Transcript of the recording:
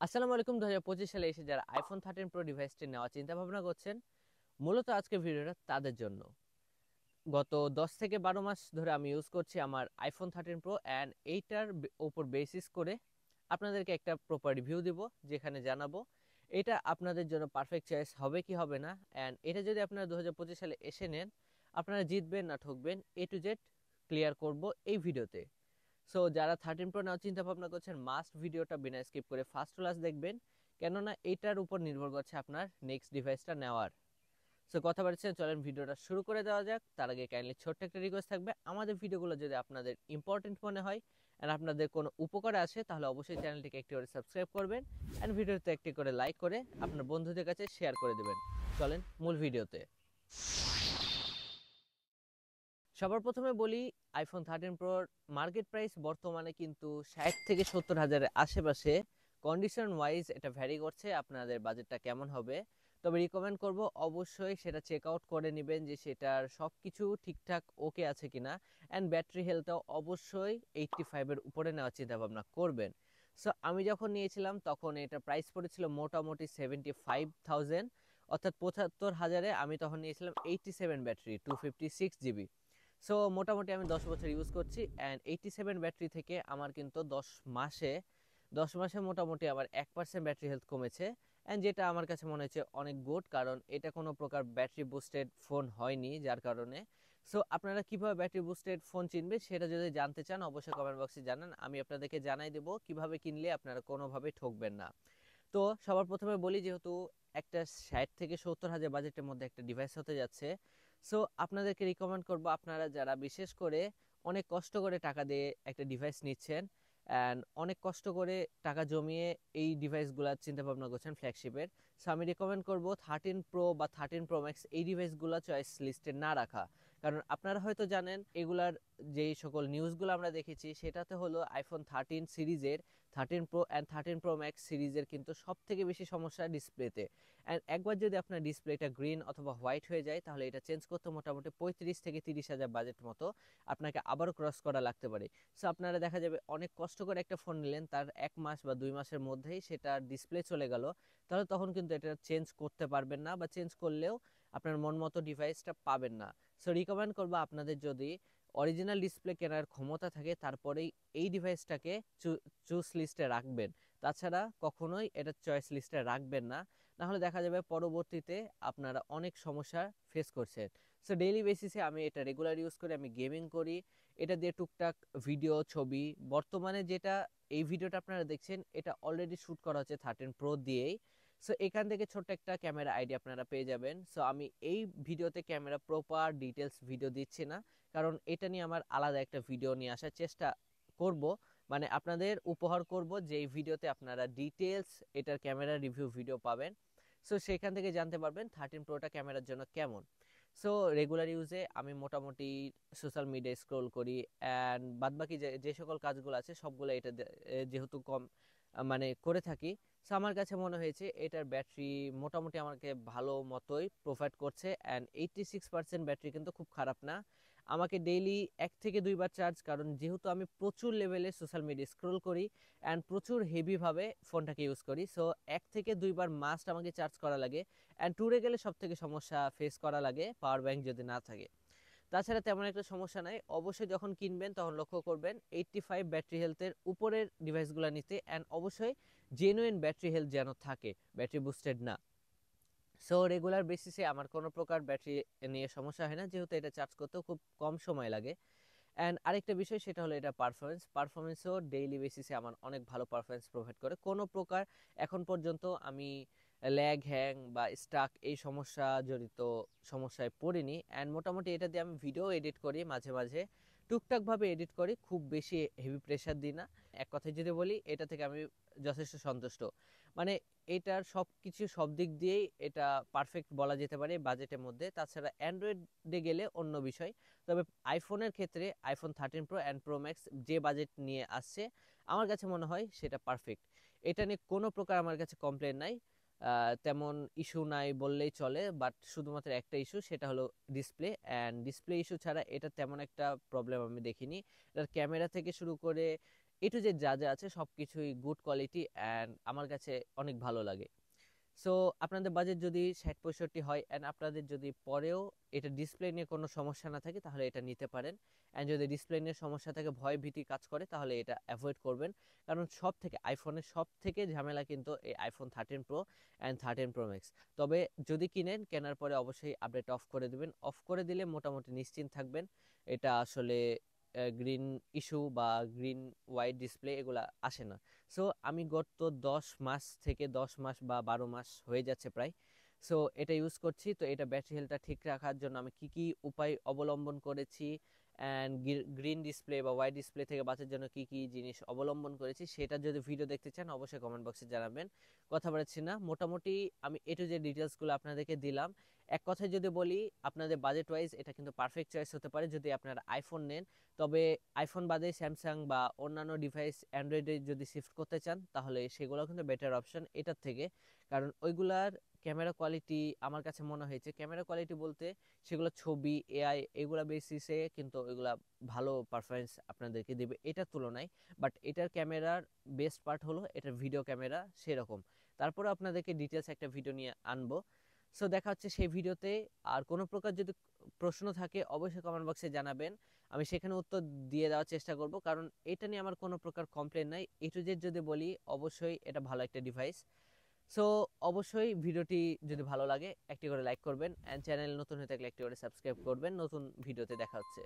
আসসালামু আলাইকুম। 2025 সালে এসে যারা আইফোন 13 প্রো ডিভাইসটি নেওয়ার চিন্তা ভাবনা করছেন, মূলত আজকের ভিডিওটা তাদের জন্য। গত 10 থেকে 12 মাস ধরে আমি ইউজ করছি আমার আইফোন 13 প্রো অ্যান্ড এইটার উপর বেসিস করে আপনাদেরকে একটা প্রপার রিভিউ দিব, যেখানে জানাবো এটা আপনাদের জন্য পারফেক্ট চয়েস হবে কি হবে না। অ্যান্ড এটা যদি আপনারা 2025 সালে এসে নেন, আপনারা জিতবেন না ঠকবেন এ টু জেড ক্লিয়ার করব এই ভিডিওতে। সো যারা 13 প্রো নেওয়ার চিন্তা ভাবনা করছেন, মাস্ট ভিডিওটা বিনা স্কিপ করে ফার্স্ট ক্লাস দেখবেন, কেননা এটার উপর নির্ভর করছে আপনার নেক্সট ডিভাইসটা নেওয়ার। সো কথা বলছেন, চলেন ভিডিওটা শুরু করে দেওয়া যাক। তার আগে কাইন্ডলি ছোট্ট একটা রিকোয়েস্ট থাকবে, আমাদের ভিডিওগুলো যদি আপনাদের ইম্পর্টেন্ট মনে হয় অ্যান্ড আপনাদের কোনো উপকারে আসে, তাহলে অবশ্যই চ্যানেলটিকে একটি করে সাবস্ক্রাইব করবেন অ্যান্ড ভিডিওতে একটি করে লাইক করে আপনার বন্ধুদের কাছে শেয়ার করে দেবেন। চলেন মূল ভিডিওতে। সবার প্রথমে বলি, আইফোন 13 প্রোর মার্কেট প্রাইস বর্তমানে কিন্তু 60 থেকে 70 হাজারের আশেপাশে। কন্ডিশন ওয়াইজ এটা ভ্যারি করছে, আপনাদের বাজেটটা কেমন হবে। তবে রিকমেন্ড করব অবশ্যই সেটা চেক আউট করে নেবেন যে সেটার সব কিছু ঠিকঠাক ওকে আছে কিনা, অ্যান্ড ব্যাটারি হেলথটাও অবশ্যই 85 এর উপরে নেওয়ার চিন্তা ভাবনা করবেন। সো আমি যখন নিয়েছিলাম তখন এটা প্রাইস পড়েছিল মোটামুটি 75,000, অর্থাৎ 75,000-এ আমি তখন নিয়েছিলাম 87 ব্যাটারি 256 জিবি। সো মোটামুটি আমি 10 বছর ইউজ করছি অ্যান্ড 87 ব্যাটারি থেকে আমার কিন্তু 10 মাসে মোটামুটি আমার 1% ব্যাটারি হেলথ কমেছে। অ্যান্ড যেটা আমার কাছে মনে হচ্ছে অনেক গুড, কারণ এটা কোনো প্রকার ব্যাটারি বুস্টেড ফোন হয়নি যার কারণে। সো আপনারা কিভাবে ব্যাটারি বুস্টেড ফোন চিনবে সেটা যদি জানতে চান, অবশ্যই কমেন্ট বক্সে জানান, আমি আপনাদেরকে জানাই দেবো কিভাবে কিনলে আপনারা কোনোভাবে ঠকবেন না। তো সবার প্রথমে বলি, যেহেতু একটা 60 থেকে 70 হাজার বাজেটের মধ্যে একটা ডিভাইস হতে যাচ্ছে, সো আপনাদেরকে রিকমেন্ড করব, আপনারা যারা বিশেষ করে অনেক কষ্ট করে টাকা দিয়ে একটা ডিভাইস নিচ্ছেন অ্যান্ড অনেক কষ্ট করে টাকা জমিয়ে এই ডিভাইসগুলোর চিন্তা ভাবনা করছেন ফ্ল্যাগশিপের, সো আমি রিকমেন্ড করব 13 প্রো বা 13 প্রো ম্যাক্স এই ডিভাইসগুলো চয়েস লিস্টে না রাখা। কারণ আপনারা হয়তো জানেন এগুলার যেই সকল নিউজগুলো আমরা দেখেছি, সেটাতে হলো আইফোন 13 সিরিজের 13 প্রো অ্যান্ড 13 প্রো ম্যাক্স সিরিজের কিন্তু সব থেকে বেশি সমস্যা ডিসপ্লেতে। অ্যান্ড একবার যদি আপনার ডিসপ্লেটা গ্রিন অথবা হোয়াইট হয়ে যায়, তাহলে এটা চেঞ্জ করতে মোটামুটি 35 থেকে 30 হাজার বাজেট মতো আপনাকে আবারও ক্রস করা লাগতে পারে। সো আপনারা দেখা যাবে অনেক কষ্ট করে একটা ফোন নিলেন, তার 1 মাস বা 2 মাসের মধ্যেই সেটার ডিসপ্লে চলে গেল, তাহলে তখন কিন্তু এটা চেঞ্জ করতে পারবেন না, বা চেঞ্জ করলেও আপনার মন মতো ডিভাইসটা পাবেন না। সো রিকমেন্ড করবো, আপনাদের যদি অরিজিনাল ডিসপ্লে কেনার ক্ষমতা থাকে, তারপরেই এই ডিভাইসটাকে চুজ লিস্টে রাখবেন। তাছাড়া কখনোই এটা চয়েস লিস্টে রাখবেন না, না হলে দেখা যাবে পরবর্তীতে আপনারা অনেক সমস্যা ফেস করছেন। সো ডেইলি বেসিসে আমি এটা রেগুলার ইউজ করি, আমি গেমিং করি, এটা দিয়ে টুকটাক ভিডিও ছবি। বর্তমানে যেটা এই ভিডিওটা আপনারা দেখছেন, এটা অলরেডি শ্যুট করা হচ্ছে 13 প্রো দিয়েই। সো এখান থেকে ছোট্ট একটা ক্যামেরা আইডি আপনারা পেয়ে যাবেন। সো আমি এই ভিডিওতে ক্যামেরা প্রপার ডিটেলস ভিডিও দিচ্ছি না, কারণ এটা নিয়ে আমার আলাদা একটা ভিডিও নিয়ে আসার চেষ্টা করব, মানে আপনাদের উপহার করব যে এই ভিডিওতে আপনারা ডিটেলস এটার ক্যামেরা রিভিউ ভিডিও পাবেন। সো সেখান থেকে জানতে পারবেন 13 প্রোটা ক্যামেরার জন্য কেমন। সো রেগুলার ইউজে আমি মোটামুটি সোশ্যাল মিডিয়া স্ক্রোল করি অ্যান্ড বাদবাকি যে যে সকল কাজগুলো আছে সবগুলো এটা যেহেতু কম মানে করে থাকি। সো আমার কাছে মনে হয়েছে এটার ব্যাটারি মোটামুটি আমাকে ভালো মতোই প্রোভাইড করছে অ্যান্ড 86% ব্যাটারি কিন্তু খুব খারাপ না। আমাকে ডেইলি 1 থেকে 2 বার চার্জ, কারণ যেহেতু আমি প্রচুর লেভেলে সোশ্যাল মিডিয়া স্ক্রোল করি অ্যান্ড প্রচুর হেভিভাবে ফোনটাকে ইউজ করি, সো 1 থেকে 2 বার মাস্ট আমাকে চার্জ করা লাগে। অ্যান্ড ট্যুরে গেলে সব থেকে সমস্যা ফেস করা লাগে পাওয়ার ব্যাংক যদি না থাকে। তাছাড়া তেমন একটা সমস্যা নাই। অবশ্যই যখন কিনবেন তখন লক্ষ্য করবেন 85 ব্যাটারি হেলথের উপরের ডিভাইসগুলো নিতে, অ্যান্ড অবশ্যই জেনুইন ব্যাটারি হেলথ যেন থাকে, ব্যাটারি বুস্টেড না। সো রেগুলার বেসিসে আমার কোনো প্রকার ব্যাটারি নিয়ে সমস্যা হয় না, যেহেতু এটা চার্জ করতেও খুব কম সময় লাগে। অ্যান্ড আরেকটা বিষয় সেটা হলো এটা পারফরমেন্সও ডেইলি বেসিসে আমার অনেক ভালো পারফরমেন্স প্রোভাইড করে। কোনো প্রকার এখন পর্যন্ত আমি ল্যাগ হ্যাং বা স্টাক এই সমস্যা জড়িত সমস্যায় পড়িনি। অ্যান্ড মোটামুটি এটা দিয়ে আমি ভিডিও এডিট করি, মাঝে মাঝে টুকটাকভাবে এডিট করি, খুব বেশি হেভি প্রেশার দিই না। এক কথায় যদি বলি, এটা থেকে আমি যথেষ্ট সন্তুষ্ট। মানে এটার সব কিছু সব দিক দিয়েই এটা পারফেক্ট বলা যেতে পারে বাজেটের মধ্যে। তাছাড়া অ্যান্ড্রয়েডে গেলে অন্য বিষয়, তবে আইফোনের ক্ষেত্রে iPhone 13 pro and pro max যে বাজেট নিয়ে আসছে, আমার কাছে মনে হয় সেটা পারফেক্ট। এটা নিয়ে কোনো প্রকার আমার কাছে কমপ্লেন নাই, তেমন ইস্যু নাই বললেই চলে। বাট শুধুমাত্র একটা ইস্যু, সেটা হলো ডিসপ্লে, অ্যান্ড ডিসপ্লে ইস্যু ছাড়া এটা তেমন একটা প্রবলেম আমি দেখিনি। এটার ক্যামেরা থেকে শুরু করে টু জেড যা যা আছে সব কিছুই গুড কোয়ালিটি অ্যান্ড আমার কাছে অনেক ভালো লাগে। সো আপনাদের বাজেট যদি 60-65 হয় অ্যান্ড আপনাদের যদি পরেও এটা ডিসপ্লে নিয়ে কোনো সমস্যা না থাকে তাহলে এটা নিতে পারেন। অ্যান্ড যদি ডিসপ্লে নিয়ে সমস্যা থাকে, ভয় ভীতি কাজ করে, তাহলে এটা অ্যাভয়েড করবেন। কারণ সব থেকে আইফোনের সব থেকে ঝামেলা কিন্তু এই iPhone 13 pro and 13 pro max. তবে যদি কিনেন, কেনার পরে অবশ্যই আপডেট অফ করে দেবেন। অফ করে দিলে মোটামুটি নিশ্চিন্ত থাকবেন এটা আসলে গ্রিন ইস্যু বা গ্রিন হোয়াইট ডিসপ্লে এগুলা আসে না। সো আমি গত 10 মাস থেকে 10 মাস বা 12 মাস হয়ে যাচ্ছে প্রায়, সো এটা ইউজ করছি। তো এটা ব্যাটারি হেলথটা ঠিক রাখার জন্য আমি কি কি উপায় অবলম্বন করেছি অ্যান্ড গ্রিন ডিসপ্লে বা হোয়াইট ডিসপ্লে থেকে বাঁচার জন্য কি কি জিনিস অবলম্বন করেছি, সেটা যদি ভিডিও দেখতে চান অবশ্যই কমেন্ট বক্সে জানাবেন। কথা বলেছি না, মোটামুটি আমি যে ডিটেলসগুলো আপনাদেরকে দিলাম। এক কথায় যদি বলি, আপনাদের বাজেট ওয়াইজ এটা কিন্তু পারফেক্ট চয়েস হতে পারে যদি আপনারা আইফোন নেন। তবে আইফোন বাদে স্যামসাং বা অন্যান্য ডিভাইস অ্যান্ড্রয়েডে যদি শিফট করতে চান তাহলে সেগুলো কিন্তু বেটার অপশন এটার থেকে। কারণ ওইগুলার ক্যামেরা কোয়ালিটি আমার কাছে মনে হয়েছে, ক্যামেরা কোয়ালিটি বলতে সেগুলো ছবি এআই এগুলা বেসিসে কিন্তু ওইগুলা ভালো পারফরমেন্স আপনাদেরকে দেবে এটার তুলনায়। বাট এটার ক্যামেরার বেস্ট পার্ট হলো এটার ভিডিও ক্যামেরা সেরকম। তারপরে আপনাদেরকে ডিটেলস একটা ভিডিও নিয়ে আনবো। সো দেখা হচ্ছে সেই ভিডিওতে। আর কোনো প্রকার যদি প্রশ্ন থাকে অবশ্যই কমেন্ট বক্সে জানাবেন, আমি সেখানে উত্তর দিয়ে দেওয়ার চেষ্টা করব। কারণ এটা নিয়ে আমার কোনো প্রকার কমপ্লেন নাই। টু জেড যদি বলি, অবশ্যই এটা ভালো একটা ডিভাইস। সো অবশ্যই ভিডিওটি যদি ভালো লাগে একটি করে লাইক করবেন অ্যান্ড চ্যানেল নতুন হয়ে থাকলে একটি করে সাবস্ক্রাইব করবেন। নতুন ভিডিওতে দেখা হচ্ছে।